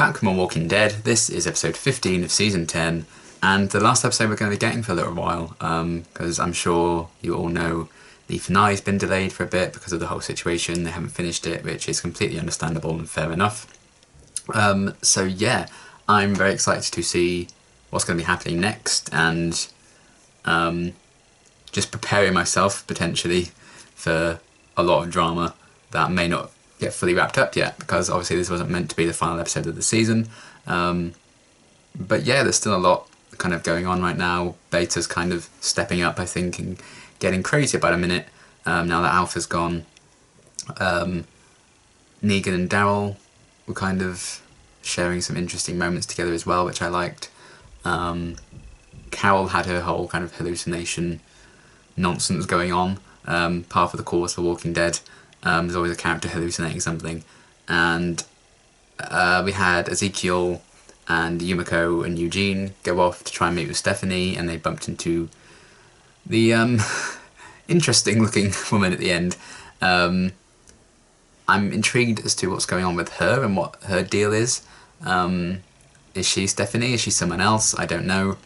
back from Walking Dead. This is episode 15 of season 10, and the last episode we're going to be getting for a little while, because I'm sure you all know the finale's been delayed for a bit because of the whole situation. They haven't finished it, which is completely understandable and fair enough. So yeah, I'm very excited to see what's going to be happening next, and just preparing myself potentially for a lot of drama that may not get fully wrapped up yet, because obviously this wasn't meant to be the final episode of the season. But yeah, there's still a lot kind of going on right now. Beta's kind of stepping up, I think, and getting crazy about a minute now that Alpha's gone. Negan and Daryl were kind of sharing some interesting moments together as well, which I liked. Carol had her whole kind of hallucination nonsense going on. Part of the course for Walking Dead. There's always a character hallucinating something, and we had Ezekiel and Yumiko and Eugene go off to try and meet with Stephanie, and they bumped into the interesting looking woman at the end. I'm intrigued as to what's going on with her and what her deal is. Is she Stephanie? Is she someone else? I don't know.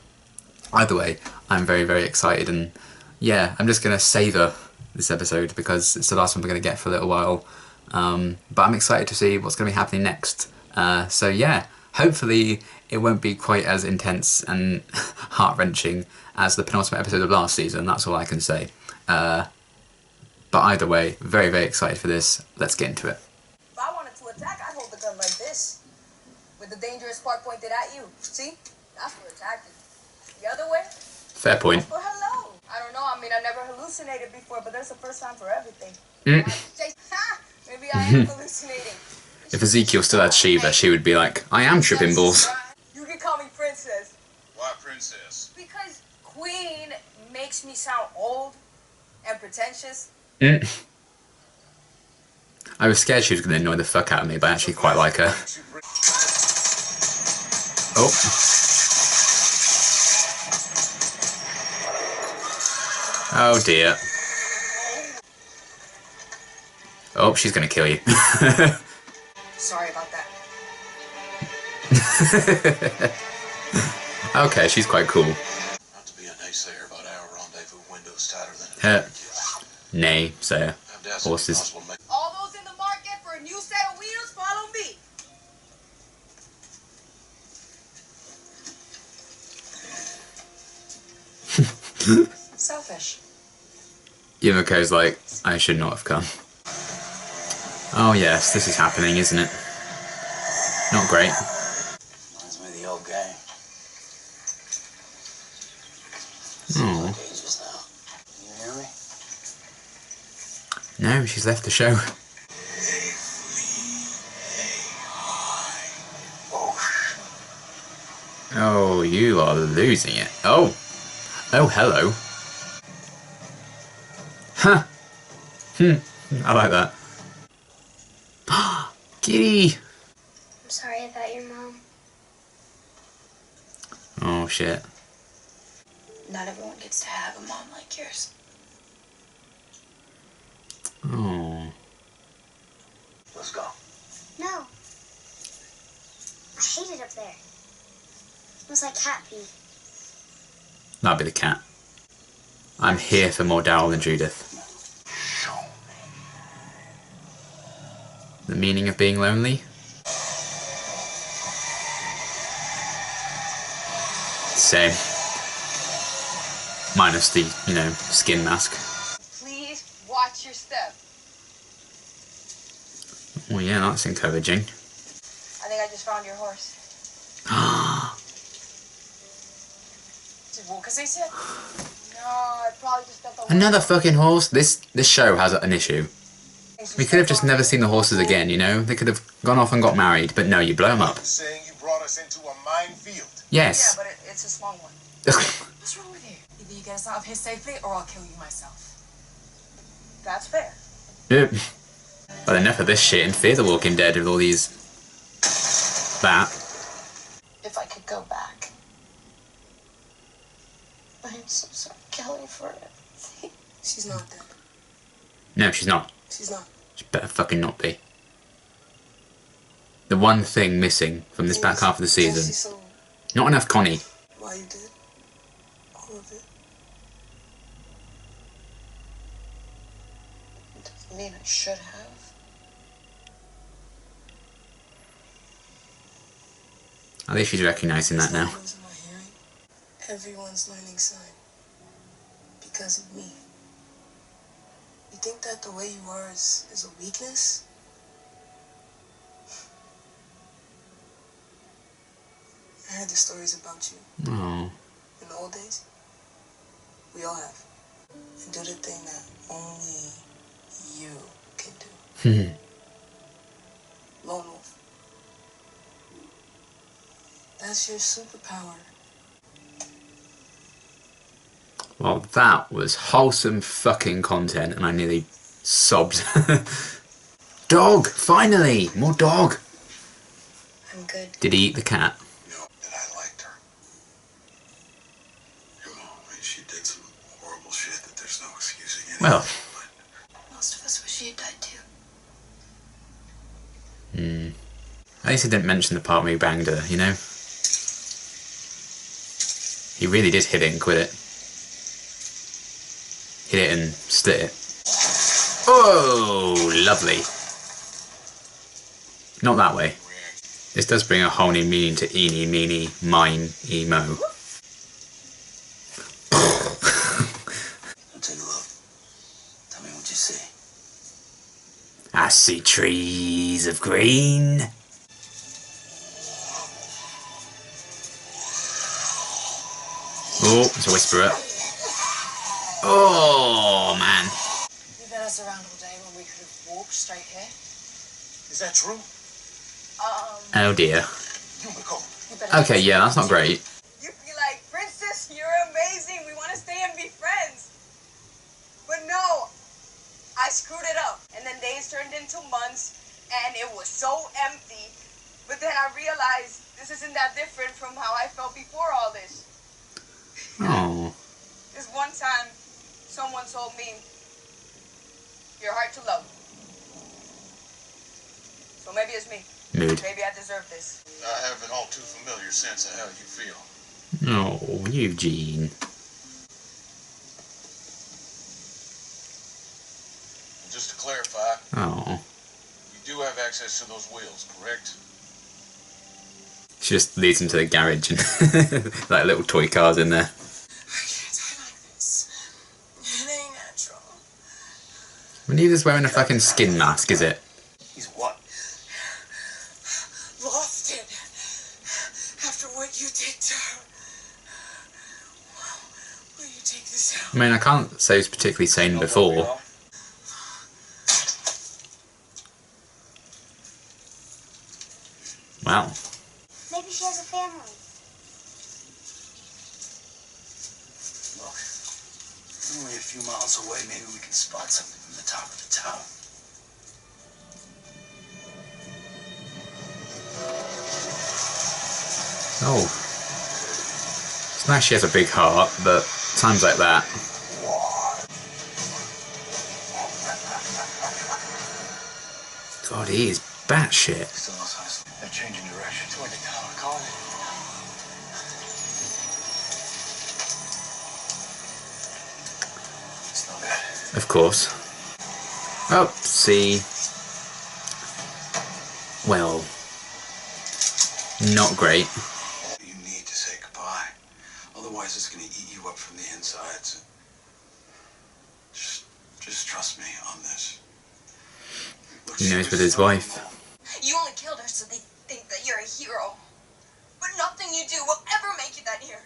Either way, I'm very, very excited, and yeah, I'm just going to savour this episode because it's the last one we're going to get for a little while. But I'm excited to see what's going to be happening next. So yeah, hopefully it won't be quite as intense and heart-wrenching as the penultimate episode of last season. That's all I can say. But either way, very, very excited for this. Let's get into it. If I wanted to attack, I'd hold the gun like this, with the dangerous part pointed at you. See? That's for attacking. The other way? Fair point. For hello. I don't know. I mean, I never hallucinated before, but there's a first time for everything. Maybe I am hallucinating. If Ezekiel still had Shiva, she would be like, I am tripping balls. You can call me princess. Why princess? Because queen makes me sound old and pretentious. I was scared she was going to annoy the fuck out of me, but I actually quite like her. Oh. Oh dear. Oh, she's going to kill you. Sorry about that. Okay, she's quite cool. Not to be a naysayer, but our rendezvous window's tighter than it. Nay, sayer. Horses. All those in the market for a new set of wheels, follow me. Selfish. Yumiko's like, I should not have come. Oh yes, this is happening, isn't it? Not great. Reminds me of the old gang. Oh. Ages now. Can you hear me? No, she's left the show. They flee, they hide. Oh, you are losing it. Oh. Oh, hello. Huh. I like that. Kitty! I'm sorry about your mom. Oh, shit. Not everyone gets to have a mom like yours. Oh. Let's go. No. I hate it up there. It was like cat pee. That'd be the cat. I'm here for more Daryl than Judith. The meaning of being lonely? Same. Minus the, skin mask. Please watch your step. Oh yeah, that's encouraging. I think I just found your horse. Well, because they said, no, I probably just got the horse. Another fucking horse? This show has an issue. We could have just never seen the horses again, you know? They could have gone off and got married, but no, you blow them up. Saying you brought us into a minefield. Yes. Yeah, but it's a small one. What's wrong with you? Either you get us out of here safely, or I'll kill you myself. That's fair. Yep. But enough of this shit and Fear the Walking Dead with all these... that. If I could go back. I am so sorry, Kelly, for it. She's not dead. No, she's not. She's not. She better fucking not be. The the one thing missing from this back half of the season. Not enough Connie. Why you did? All of it. It doesn't mean I should have. At least she's recognising that now. Losing my hearing. Everyone's learning sign. Because of me. You think that the way you are is a weakness? I heard the stories about you. Oh. In the old days. We all have. And do the thing that only you can do. Lone wolf. That's your superpower. Well, that was wholesome fucking content, and I nearly sobbed. Dog! Finally! More dog! I'm good. Did he eat the cat? No, and I liked her. You know, I mean, she did some horrible shit that there's no excusing anyway. Well. Most of us wish she had died too. At least he didn't mention the part where he banged her, you know? He really did hit it and quit it. Hit it and split it. Oh, lovely. Not that way. This does bring a whole new meaning to eeny, meeny, mine, emo. Take a look. Tell me what you see. I see trees of green. Oh, it's a whisperer. Oh, man. You led us around all day when we could have walked straight here. Is that true? Oh, dear. You Nicole. Okay, yeah, that's not great. You'd be like, Princess, you're amazing. We want to stay and be friends. But no, I screwed it up. And then days turned into months, and it was so empty. But then I realized this isn't that different from how I felt before all this. Oh. This one time, someone told me, you're hard to love. So maybe it's me. Mood. Maybe I deserve this. I have an all too familiar sense of how you feel. Oh, Eugene. And just to clarify, Oh. you do have access to those wheels, correct? She just leads him to the garage and like little toy cars in there. I can't die like this. It ain't natural. Neither's wearing a fucking skin mask, is it? He's what? Lost it. After what you did to her. Will you take this out? I mean, I can't say he's particularly sane before. Wow. Maybe she has a family. Look, only a few miles away, maybe we can spot something from the top of the tower. Oh. It's nice she has a big heart, but times like that. God, he is batshit. Still outside. They're changing direction toward the tower. Call it. It's not bad. Of course. Oh, see. Well. Not great. You need to say goodbye. Otherwise, it's going to eat you up from the inside. So just trust me on this. Look, He knows with was his so wife. normal. You only killed her so they think that you're a hero. But nothing you do will ever make you that hero.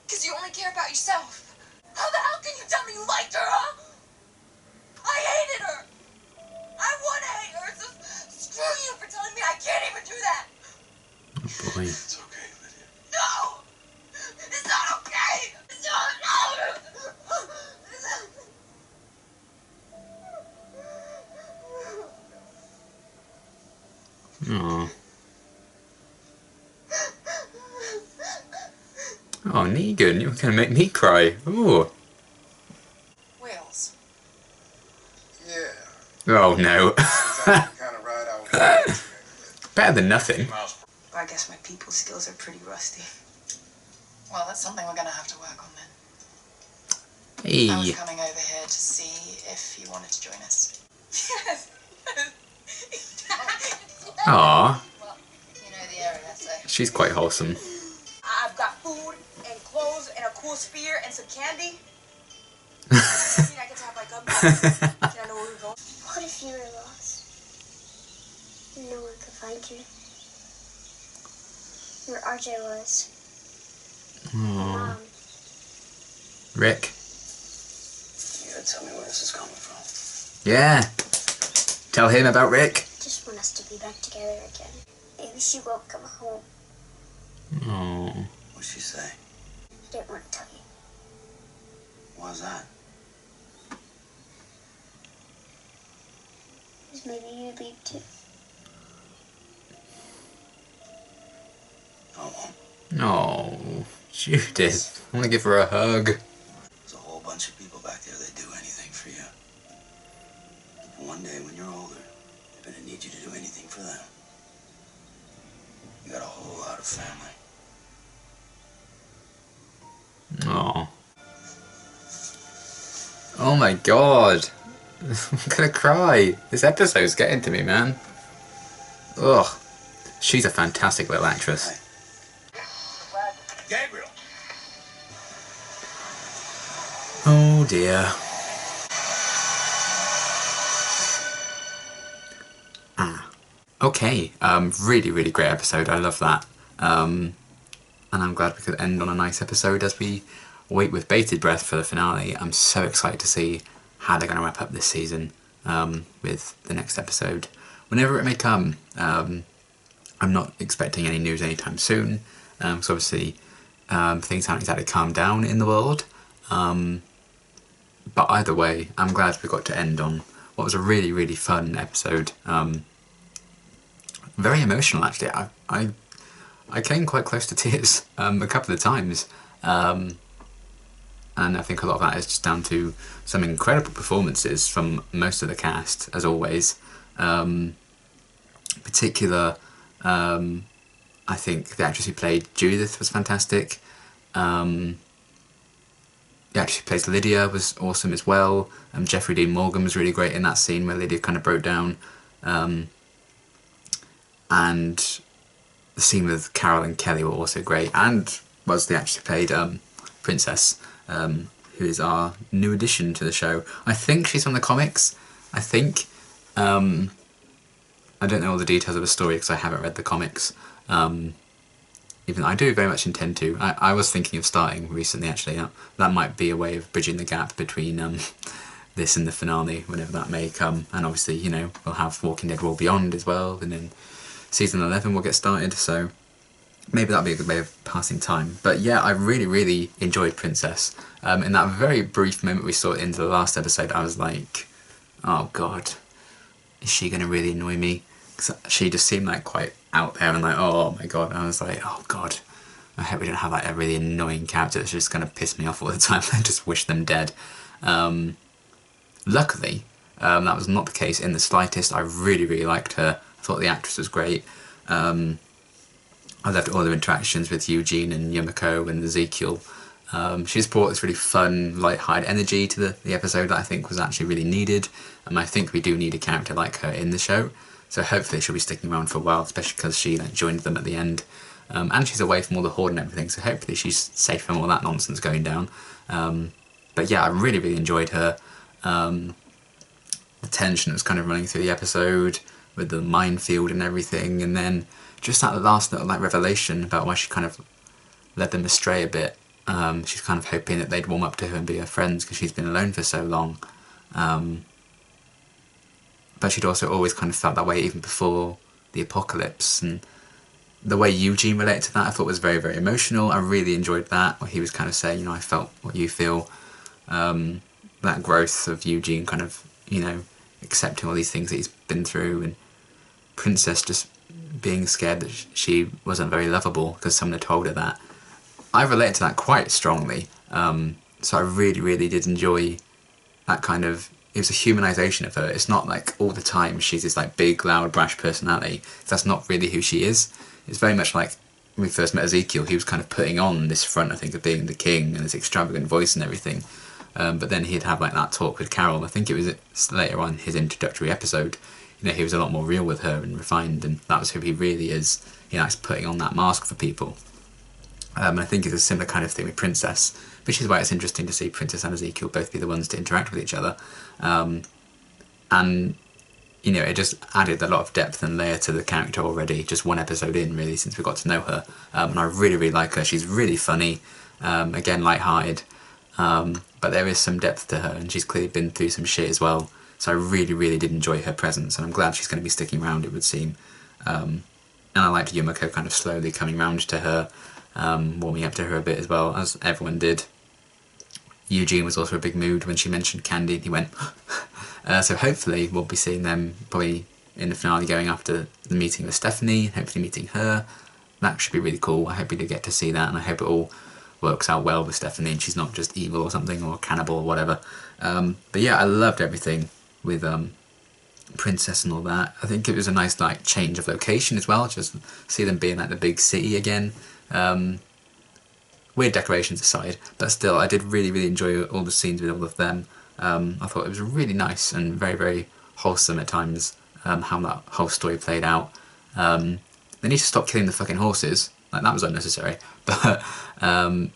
Because you only care about yourself. How the hell can you tell me you liked her, huh? I hated her. I want to hate her. So screw you for telling me I can't even do that. Oh boy. It's okay, Lydia. No! It's not okay! It's not, no! Aww. Oh, Negan, you're gonna make me cry. Ooh. Whales. Yeah. Oh no. That's the kind of ride I was Better than nothing. I guess my people skills are pretty rusty. Well, that's something we're gonna have to work on then. Hey. I was coming over here to see if you wanted to join us. Yes. Aww. Well, you know the area, so. She's quite wholesome. I've got food and clothes and a cool spear and some candy. I get to have my gun back. Can I know where we're going? What if you were lost? And no one could find you? Where RJ was. Aww. Mom. Rick. You gotta tell me where this is coming from. Yeah. Tell him about Rick. Just want us to be back together again. Maybe she won't come home. Aww. What'd she say? I didn't want to tell you. Why's that? Because maybe you'd leave too. Oh, Oh, Judith. I want to give her a hug. there's a whole bunch of people back there that do anything for you. And one day when you're older, they're gonna need you to do anything for them. You got a whole lot of family. Oh. Oh my god. I'm gonna cry. This episode's getting to me, man. Ugh. She's a fantastic little actress. Gabriel! Oh dear. Okay, really, really great episode. I love that. And I'm glad we could end on a nice episode as we wait with bated breath for the finale. I'm so excited to see how they're going to wrap up this season with the next episode. Whenever it may come, I'm not expecting any news anytime soon, because obviously things haven't exactly calmed down in the world. But either way, I'm glad we got to end on what was a really, really fun episode. Very emotional, actually. I came quite close to tears a couple of times. And I think a lot of that is just down to some incredible performances from most of the cast, as always. Particular, I think the actress who played Judith was fantastic. The actress who plays Lydia was awesome as well. Jeffrey Dean Morgan was really great in that scene where Lydia kind of broke down. And the scene with Carol and Kelly were also great. And was the actress who played Princess, who is our new addition to the show. I think she's from the comics. I think. I don't know all the details of the story because I haven't read the comics. Even though I do very much intend to. I was thinking of starting recently, actually. That might be a way of bridging the gap between this and the finale, whenever that may come. And obviously, you know, we'll have Walking Dead World Beyond as well, and then season 11 will get started, so maybe that'll be a good way of passing time. But yeah, I really, really enjoyed Princess. In that very brief moment we saw into the last episode, I was like, oh god, is she going to really annoy me? Because she just seemed like quite out there and like, oh my god. I was like, oh god, I hope we don't have like a really annoying character that's just going to piss me off all the time. I just wish them dead. Luckily, that was not the case in the slightest. I really, really liked her. I thought the actress was great. I loved all the interactions with Eugene and Yumiko and Ezekiel. She's brought this really fun, light-hearted energy to the episode that I think was actually really needed. And I think we do need a character like her in the show. So hopefully she'll be sticking around for a while, especially because she joined them at the end. And she's away from all the horde and everything, so hopefully she's safe from all that nonsense going down. But yeah, I really, really enjoyed her. The tension that was kind of running through the episode with the minefield and everything, and then just that last little revelation about why she kind of led them astray a bit. She's kind of hoping that they'd warm up to her and be her friends because she's been alone for so long. But she'd also always kind of felt that way even before the apocalypse, and the way Eugene related to that I thought was very, very emotional. I really enjoyed that, where he was kind of saying, you know, I felt what you feel. That growth of Eugene kind of, you know, accepting all these things that he's been through, and Princess just being scared that she wasn't very lovable because someone had told her that. I related to that quite strongly, so I really, really did enjoy that kind of it was a humanisation of her. It's not like all the time she's this like big, loud, brash personality. That's not really who she is. It's very much like when we first met Ezekiel, he was kind of putting on this front, I think, of being the king and this extravagant voice and everything. But then he'd have like that talk with Carol. I think it was later on his introductory episode. You know, he was a lot more real with her and refined, and that was who he really is. He likes putting on that mask for people. And I think it's a similar kind of thing with Princess, which is why it's interesting to see Princess and Ezekiel both be the ones to interact with each other. And, you know, it just added a lot of depth and layer to the character already, just one episode in, really, since we got to know her. And I really, really like her. She's really funny, again, light-hearted, but there is some depth to her, and she's clearly been through some shit as well. So I really, really did enjoy her presence, and I'm glad she's going to be sticking around, it would seem. And I liked Yumiko kind of slowly coming round to her, warming up to her a bit as well, as everyone did. Eugene was also a big mood when she mentioned Candy, and he went... so hopefully we'll be seeing them probably in the finale going after the meeting with Stephanie, hopefully meeting her. That should be really cool. I hope we do get to see that, and I hope it all works out well with Stephanie and she's not just evil or something, or cannibal or whatever. But yeah, I loved everything with Princess and all that. I think it was a nice like change of location as well, just see them being like the big city again. Weird decorations aside, but still I did really, really enjoy all the scenes with all of them. I thought it was really nice and very, very wholesome at times, how that whole story played out. They need to stop killing the fucking horses, like that was unnecessary, but I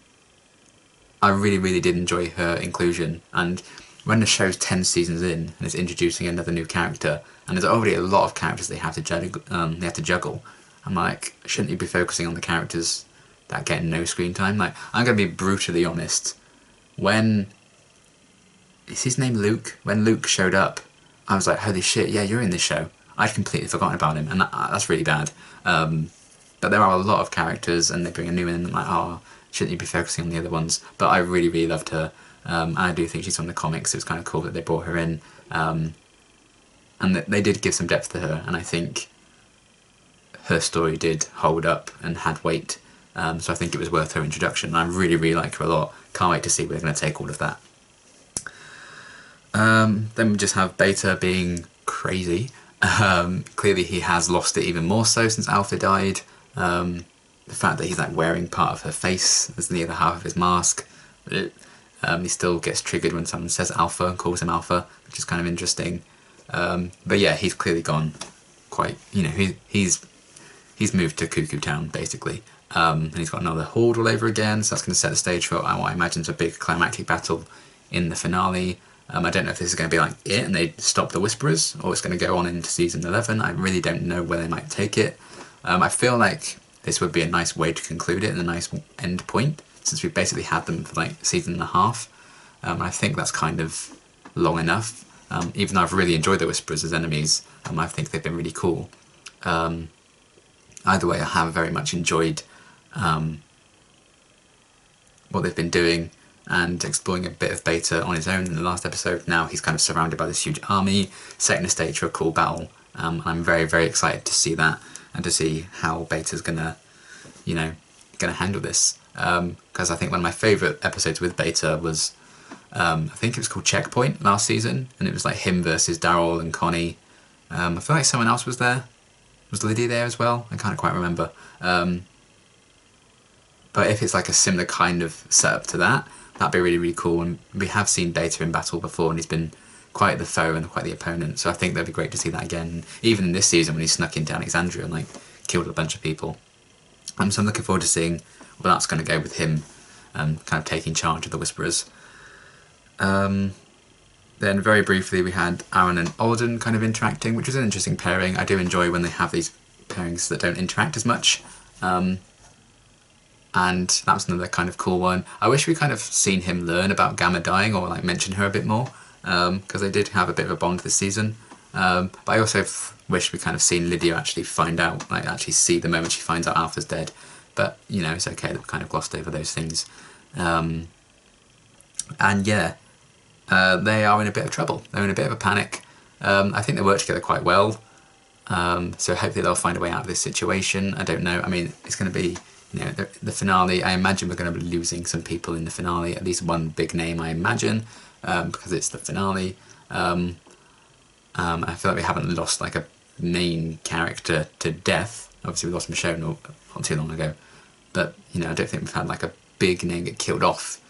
really, really did enjoy her inclusion. And when the show's 10 seasons in and it's introducing another new character, and there's already a lot of characters they have to juggle, I'm like, shouldn't you be focusing on the characters that get no screen time? Like, I'm going to be brutally honest, when... Is his name Luke? When Luke showed up, I was like, holy shit, yeah, you're in this show. I'd completely forgotten about him, and that's really bad. But there are a lot of characters, and they bring a new in, and I'm like, oh, shouldn't you be focusing on the other ones? But I really, really loved her. And I do think she's from the comics. It was kind of cool that they brought her in. And they did give some depth to her, and I think her story did hold up and had weight. So I think it was worth her introduction. I really, really like her a lot. Can't wait to see where they're going to take all of that. Then we just have Beta being crazy. Clearly he has lost it even more so since Alpha died. The fact that he's like wearing part of her face as the other half of his mask. He still gets triggered when someone says Alpha and calls him Alpha, which is kind of interesting. But yeah, he's clearly gone quite, you know, he's moved to Cuckoo Town basically. And he's got another horde all over again, so that's going to set the stage for what I imagine is a big climactic battle in the finale. I don't know if this is going to be like it and they stop the Whisperers, or it's going to go on into season 11. I really don't know where they might take it. I feel like this would be a nice way to conclude it and a nice end point, since we've basically had them for like season and a half. I think that's kind of long enough. Even though I've really enjoyed the Whisperers as enemies, I think they've been really cool. Either way, I have very much enjoyed what they've been doing, and exploring a bit of Beta on his own in the last episode. Now he's kind of surrounded by this huge army, setting the stage for a cool battle. And I'm very, very excited to see that, and to see how Beta's gonna, you know, gonna handle this. Because I think one of my favourite episodes with Beta was, I think it was called Checkpoint last season, and it was like him versus Daryl and Connie. I feel like someone else was there. Was Lydia there as well? I can't quite remember. But if it's like a similar kind of setup to that, that'd be really, really cool. And we have seen Beta in battle before, and he's been quite the foe and quite the opponent. So I think that'd be great to see that again. Even in this season when he snuck into Alexandria and like killed a bunch of people. So I'm looking forward to seeing where that's going to go with him kind of taking charge of the Whisperers. Then very briefly we had Aaron and Alden kind of interacting, which was an interesting pairing. I do enjoy when they have these pairings that don't interact as much. And that was another kind of cool one. I wish we kind of seen him learn about Gamma dying, or like mention her a bit more, because they did have a bit of a bond this season. But I also wish we kind of seen Lydia actually find out, like actually see the moment she finds out Alpha's dead. But, you know, it's okay that we kind of glossed over those things. And yeah, they are in a bit of trouble. They're in a bit of a panic. I think they work together quite well. So hopefully they'll find a way out of this situation. I don't know. I mean, it's going to be, you know, the finale. I imagine we're going to be losing some people in the finale. At least one big name, I imagine, because it's the finale. I feel like we haven't lost like a main character to death. Obviously we lost Michonne not too long ago, but you know, I don't think we've had like a big name get killed off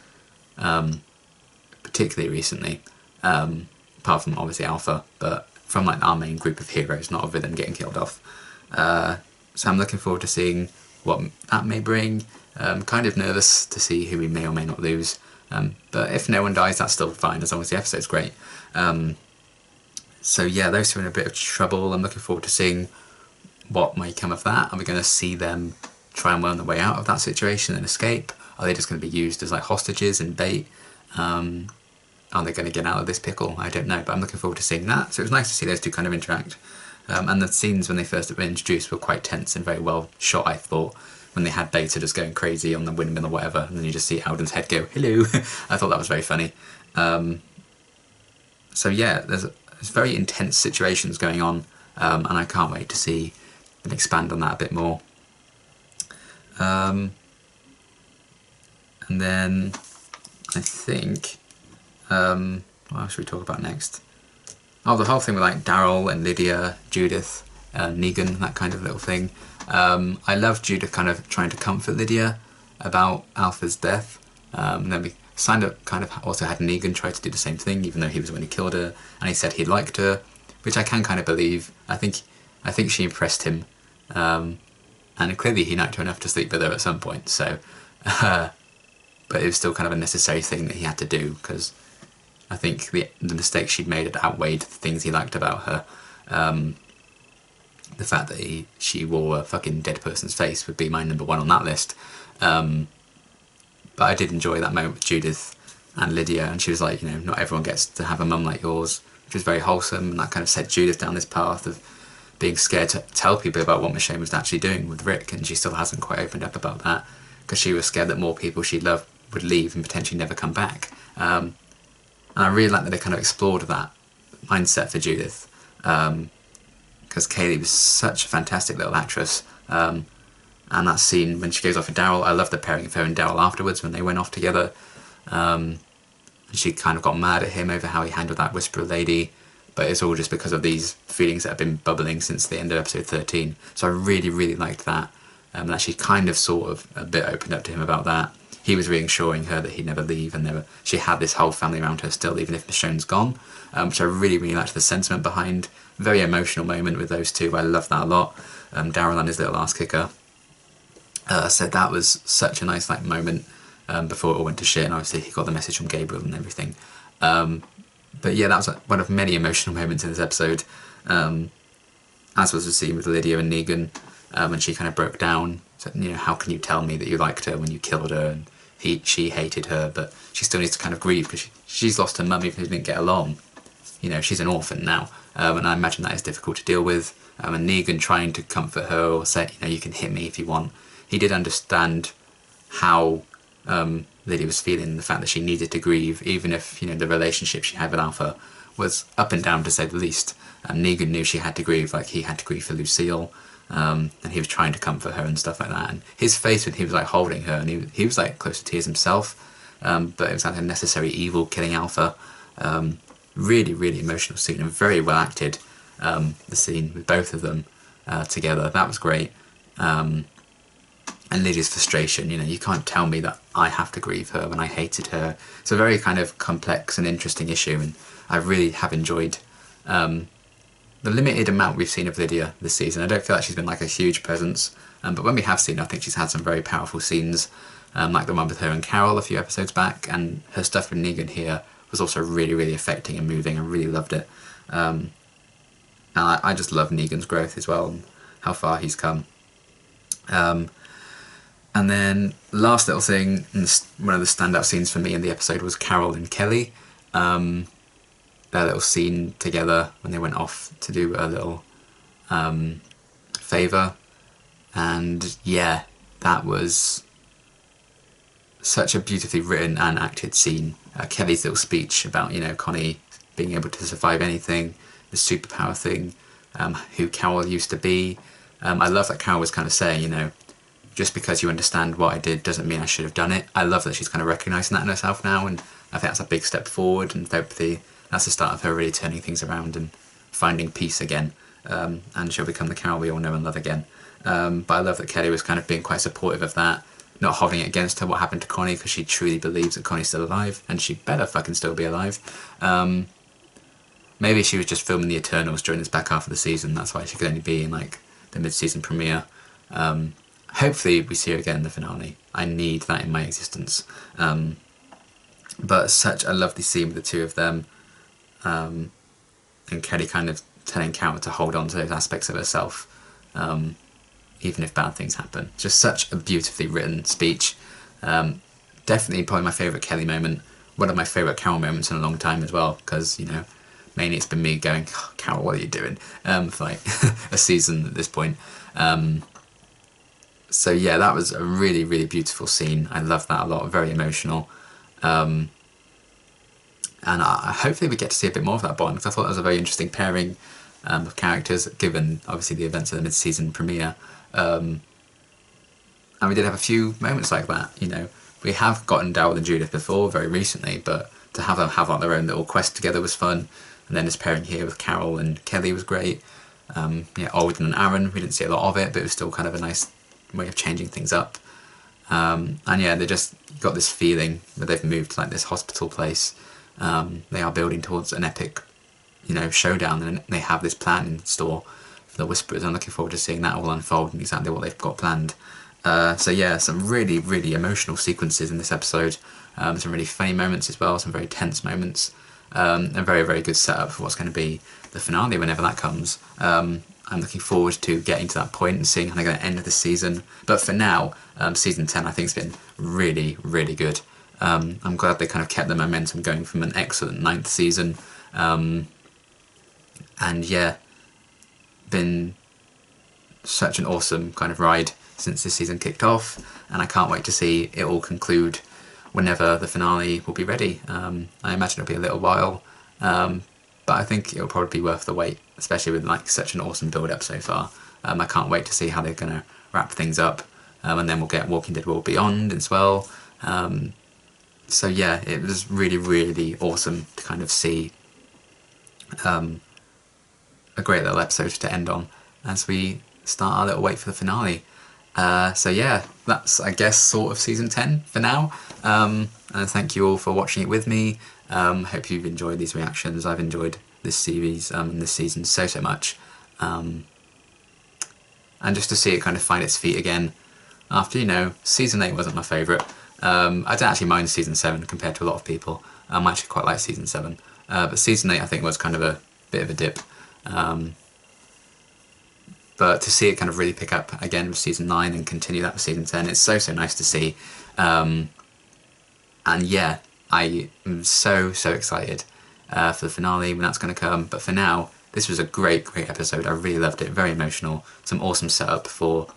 particularly recently, apart from obviously Alpha, but from like our main group of heroes, not a villain getting killed off. So I'm looking forward to seeing what that may bring. Kind of nervous to see who we may or may not lose, but if no one dies, that's still fine as long as the episode's great. So yeah, those two are in a bit of trouble. I'm looking forward to seeing what may come of that. Are we going to see them try and worm their way out of that situation and escape? Are they just going to be used as like hostages and bait? Are they going to get out of this pickle? I don't know, but I'm looking forward to seeing that. So it was nice to see those two kind of interact. And the scenes when they first were introduced were quite tense and very well shot, I thought, when they had Beta just going crazy on the windmill or whatever, and then you just see Alden's head go, hello. I thought that was very funny. So yeah, there's very intense situations going on, and I can't wait to see them expand on that a bit more. And then I think, what else should we talk about next? Oh, the whole thing with like Daryl and Lydia, Judith, Negan, that kind of little thing. I love Judith kind of trying to comfort Lydia about Alpha's death. Then we kind of also had Negan try to do the same thing, even though he was the one who killed her, and he said he liked her, which I can kind of believe. I think she impressed him, and clearly he liked her enough to sleep with her at some point. So, but it was still kind of a necessary thing that he had to do, because I think the mistakes she'd made had outweighed the things he liked about her. The fact that she wore a fucking dead person's face would be my number one on that list. But I did enjoy that moment with Judith and Lydia, and she was like, you know, not everyone gets to have a mum like yours, which was very wholesome, and that kind of set Judith down this path of being scared to tell people about what Michonne was actually doing with Rick, and she still hasn't quite opened up about that, because she was scared that more people she loved would leave and potentially never come back. And I really like that they kind of explored that mindset for Judith, because Kaylee was such a fantastic little actress. And that scene when she goes off with Daryl, I love the pairing of her and Daryl afterwards when they went off together. And she kind of got mad at him over how he handled that Whisperer lady, but it's all just because of these feelings that have been bubbling since the end of episode 13. So I really, really liked that. That she kind of sort of a bit opened up to him about that. He was reassuring her that he'd never leave, and she had this whole family around her still, even if Michonne's gone, which I really, really liked the sentiment behind. Very emotional moment with those two. I love that a lot. Daryl and his little ass kicker. So that was such a nice like moment before it all went to shit, and obviously he got the message from Gabriel and everything. But yeah, that was one of many emotional moments in this episode, as was the scene with Lydia and Negan, when she kind of broke down. Said, you know, how can you tell me that you liked her when you killed her, and she hated her, but she still needs to kind of grieve because she's lost her mum even if they didn't get along. You know, she's an orphan now, and I imagine that is difficult to deal with. And Negan trying to comfort her or say, you know, you can hit me if you want. He did understand how Lydia was feeling, the fact that she needed to grieve, even if, you know, the relationship she had with Alpha was up and down to say the least. Negan knew she had to grieve, like he had to grieve for Lucille, and he was trying to comfort her and stuff like that. And his face when he was like holding her, and he was like close to tears himself, but it was like a necessary evil killing Alpha. Really, really emotional scene and very well acted. The scene with both of them together, that was great. And Lydia's frustration, you know, you can't tell me that I have to grieve her when I hated her. It's a very kind of complex and interesting issue, and I really have enjoyed the limited amount we've seen of Lydia this season. I don't feel like she's been like a huge presence, but when we have seen her, I think she's had some very powerful scenes, like the one with her and Carol a few episodes back, and her stuff with Negan here was also really, really affecting and moving. I really loved it. And I just love Negan's growth as well, and how far he's come. And then last little thing, and one of the standout scenes for me in the episode was Carol and Kelly. Their little scene together when they went off to do a little favour. And yeah, that was such a beautifully written and acted scene. Kelly's little speech about, you know, Connie being able to survive anything, the superpower thing, who Carol used to be. I love that Carol was kind of saying, you know, just because you understand what I did doesn't mean I should have done it. I love that she's kind of recognising that in herself now, and I think that's a big step forward, and hopefully that's the start of her really turning things around and finding peace again, and she'll become the Carol we all know and love again. But I love that Kelly was kind of being quite supportive of that, not holding it against her what happened to Connie, because she truly believes that Connie's still alive, and she better fucking still be alive. Maybe she was just filming the Eternals during this back half of the season, that's why she could only be in like the mid-season premiere. Hopefully we see her again in the finale. I need that in my existence. But such a lovely scene with the two of them, and Kelly kind of telling Carol to hold on to those aspects of herself, even if bad things happen. Just such a beautifully written speech. Definitely probably my favourite Kelly moment, one of my favourite Carol moments in a long time as well, because, you know, mainly it's been me going, oh, Carol, what are you doing? For like a season at this point. So yeah, that was a really, really beautiful scene. I love that a lot, very emotional. And hopefully we get to see a bit more of that bond, because I thought that was a very interesting pairing of characters, given obviously the events of the mid-season premiere. And we did have a few moments like that, you know. We have gotten Daryl and Judith before, very recently, but to have them have like their own little quest together was fun. And then this pairing here with Carol and Kelly was great. Yeah, Alden and Aaron, we didn't see a lot of it, but it was still kind of a nice way of changing things up. And yeah, they just got this feeling that they've moved to like this hospital place. They are building towards an epic, you know, showdown, and they have this plan in store for the Whisperers. I'm looking forward to seeing that all unfold and exactly what they've got planned. So yeah, some really, really emotional sequences in this episode. Some really funny moments as well, some very tense moments. A very, very good setup for what's going to be the finale whenever that comes. I'm looking forward to getting to that point and seeing how they're going to end the season. But for now, season 10 I think has been really, really good. I'm glad they kind of kept the momentum going from an excellent 9th season. And yeah, been such an awesome kind of ride since this season kicked off, and I can't wait to see it all conclude whenever the finale will be ready. I imagine it'll be a little while, but I think it'll probably be worth the wait, especially with like such an awesome build-up so far. I can't wait to see how they're going to wrap things up, and then we'll get Walking Dead World Beyond as well. So yeah, it was really, really awesome to kind of see a great little episode to end on as we start our little wait for the finale. So yeah, that's I guess sort of season 10 for now. And thank you all for watching it with me. Hope you've enjoyed these reactions. I've enjoyed this series and this season so much. And just to see it kind of find its feet again after, you know, season 8 wasn't my favourite. I don't actually mind season 7 compared to a lot of people. I actually quite like season 7. But season 8 I think was kind of a bit of a dip. But to see it kind of really pick up again with season 9 and continue that with season 10, it's so nice to see. And yeah, I am so excited for the finale when that's going to come. But for now, this was a great episode. I really loved it. Very emotional. Some awesome setup for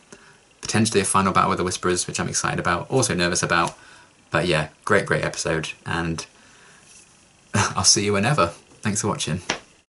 potentially a final battle with the Whisperers, which I'm excited about. Also nervous about. But yeah, great episode. And I'll see you whenever. Thanks for watching.